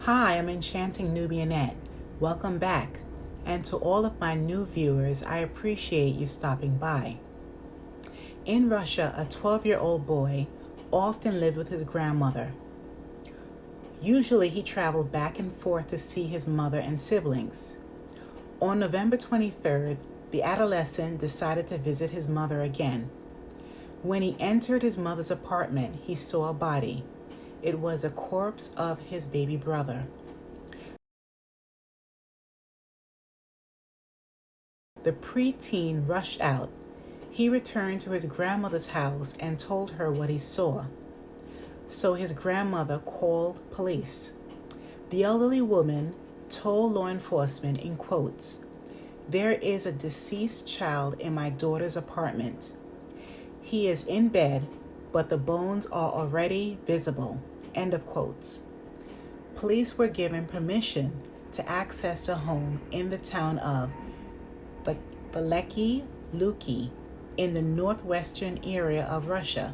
Hi, I'm Enchanting Nubianette. Welcome back. And to all of my new viewers, I appreciate you stopping by. In Russia, a 12-year-old boy often lived with his grandmother. Usually he traveled back and forth to see his mother and siblings. On November 23rd, the adolescent decided to visit his mother again. When he entered his mother's apartment, he saw a body. It was a corpse of his baby brother. The preteen rushed out. He returned to his grandmother's house and told her what he saw. So his grandmother called police. The elderly woman told law enforcement in quotes, "There is a deceased child in my daughter's apartment. He is in bed, but the bones are already visible." End of quotes. Police were given permission to access the home in the town of Veliki Luki in the northwestern area of Russia.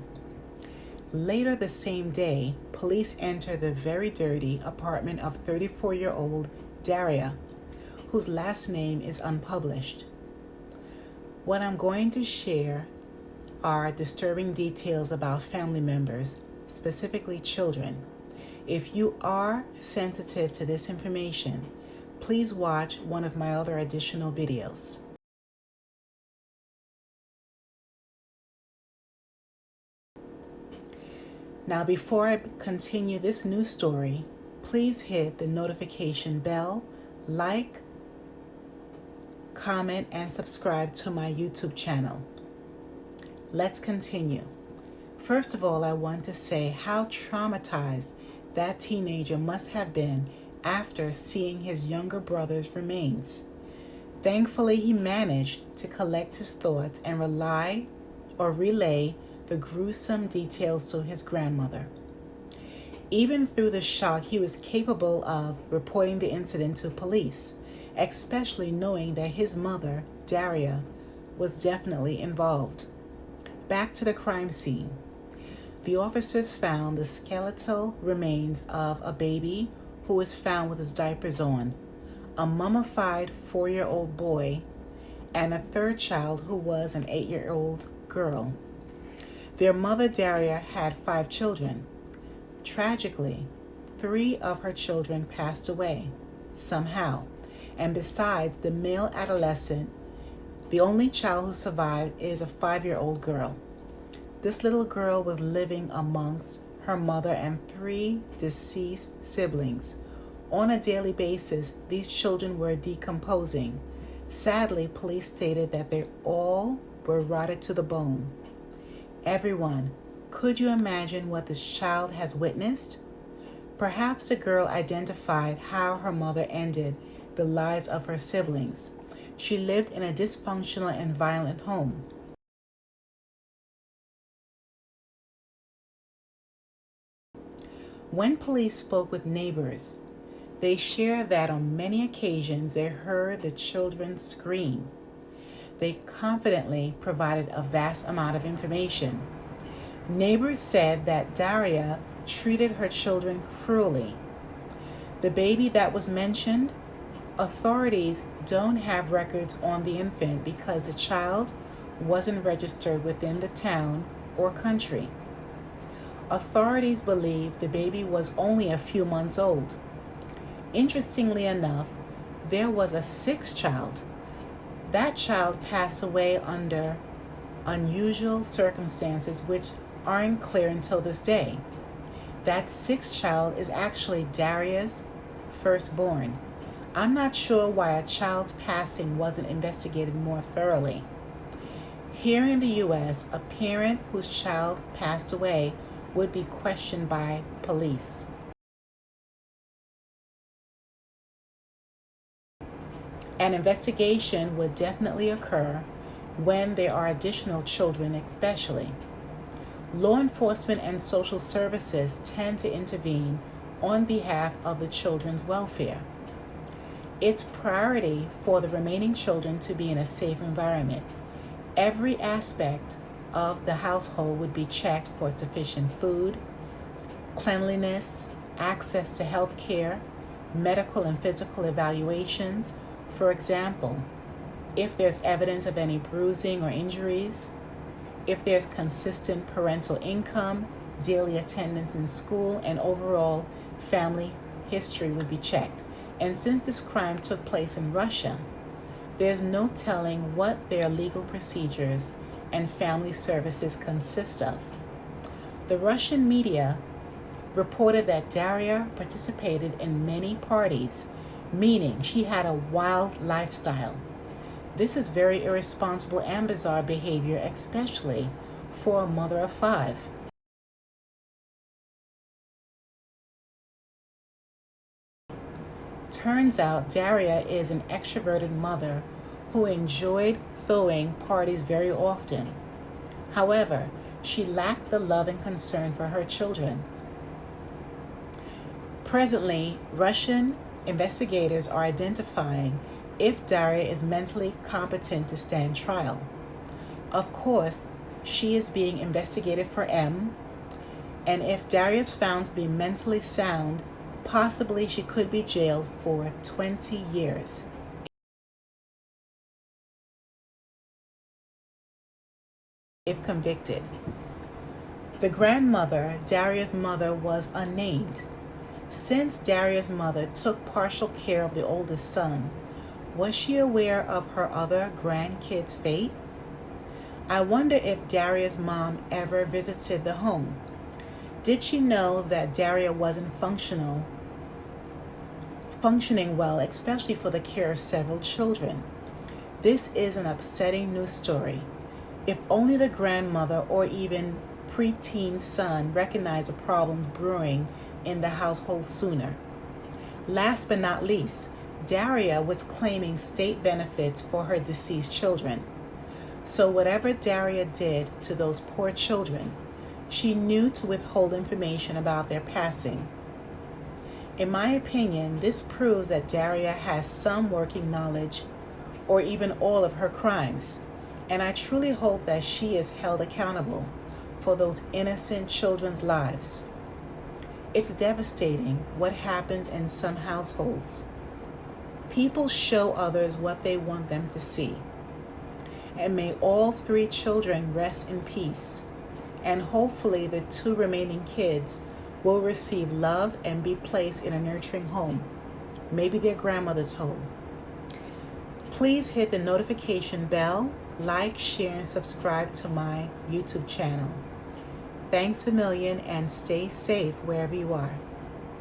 Later the same day, police entered the very dirty apartment of 34-year-old Daria, whose last name is unpublished. What I'm going to share are disturbing details about family members, specifically children. If you are sensitive to this information, please watch one of my other additional videos. Now, before I continue this news story, please hit the notification bell, like, comment, and subscribe to my YouTube channel. Let's continue. First of all, I want to say how traumatized that teenager must have been after seeing his younger brother's remains. Thankfully, he managed to collect his thoughts and relay the gruesome details to his grandmother. Even through the shock, he was capable of reporting the incident to police, especially knowing that his mother, Daria, was definitely involved. Back to the crime scene. The officers found the skeletal remains of a baby who was found with his diapers on, a mummified 4-year-old boy, and a third child who was an 8-year-old girl. Their mother, Daria, had 5 children. Tragically, 3 of her children passed away, somehow, and besides the male adolescent, the only child who survived is a 5-year-old girl. This little girl was living amongst her mother and 3 deceased siblings. On a daily basis, these children were decomposing. Sadly, police stated that they all were rotted to the bone. Everyone, could you imagine what this child has witnessed? Perhaps the girl identified how her mother ended the lives of her siblings. She lived in a dysfunctional and violent home. When police spoke with neighbors, they shared that on many occasions they heard the children scream. They confidently provided a vast amount of information. Neighbors said that Daria treated her children cruelly. The baby that was mentioned, authorities don't have records on the infant because the child wasn't registered within the town or country. Authorities believe the baby was only a few months old. Interestingly enough, there was a 6th child. That child passed away under unusual circumstances which aren't clear until this day. That 6th child is actually Daria's firstborn. I'm not sure why a child's passing wasn't investigated more thoroughly. Here in the U.S., a parent whose child passed away would be questioned by police. An investigation would definitely occur when there are additional children, especially. Law enforcement and social services tend to intervene on behalf of the children's welfare. It's priority for the remaining children to be in a safe environment. Every aspect of the household would be checked for sufficient food, cleanliness, access to health care, medical and physical evaluations. For example, if there's evidence of any bruising or injuries, if there's consistent parental income, daily attendance in school, and overall family history would be checked. And since this crime took place in Russia, there's no telling what their legal procedures and family services consist of. The Russian media reported that Daria participated in many parties, meaning she had a wild lifestyle. This is very irresponsible and bizarre behavior, especially for a mother of 5. Turns out Daria is an extroverted mother who enjoyed throwing parties very often. However, she lacked the love and concern for her children. Presently, Russian investigators are identifying if Daria is mentally competent to stand trial. Of course, she is being investigated for M, and if Daria is found to be mentally sound, possibly she could be jailed for 20 years. If convicted. The grandmother, Daria's mother, was unnamed. Since Daria's mother took partial care of the oldest son, was she aware of her other grandkids' fate? I wonder if Daria's mom ever visited the home. Did she know that Daria wasn't functioning well, especially for the care of several children? This is an upsetting news story. If only the grandmother or even preteen son recognized the problems brewing in the household sooner. Last but not least, Daria was claiming state benefits for her deceased children. So whatever Daria did to those poor children, she knew to withhold information about their passing. In my opinion, this proves that Daria has some working knowledge or even all of her crimes, and I truly hope that she is held accountable for those innocent children's lives. It's devastating what happens in some households. People show others what they want them to see. And may all 3 children rest in peace. And hopefully the 2 remaining kids will receive love and be placed in a nurturing home, maybe their grandmother's home. Please hit the notification bell, like, share, and subscribe to my YouTube channel. Thanks a million and stay safe wherever you are.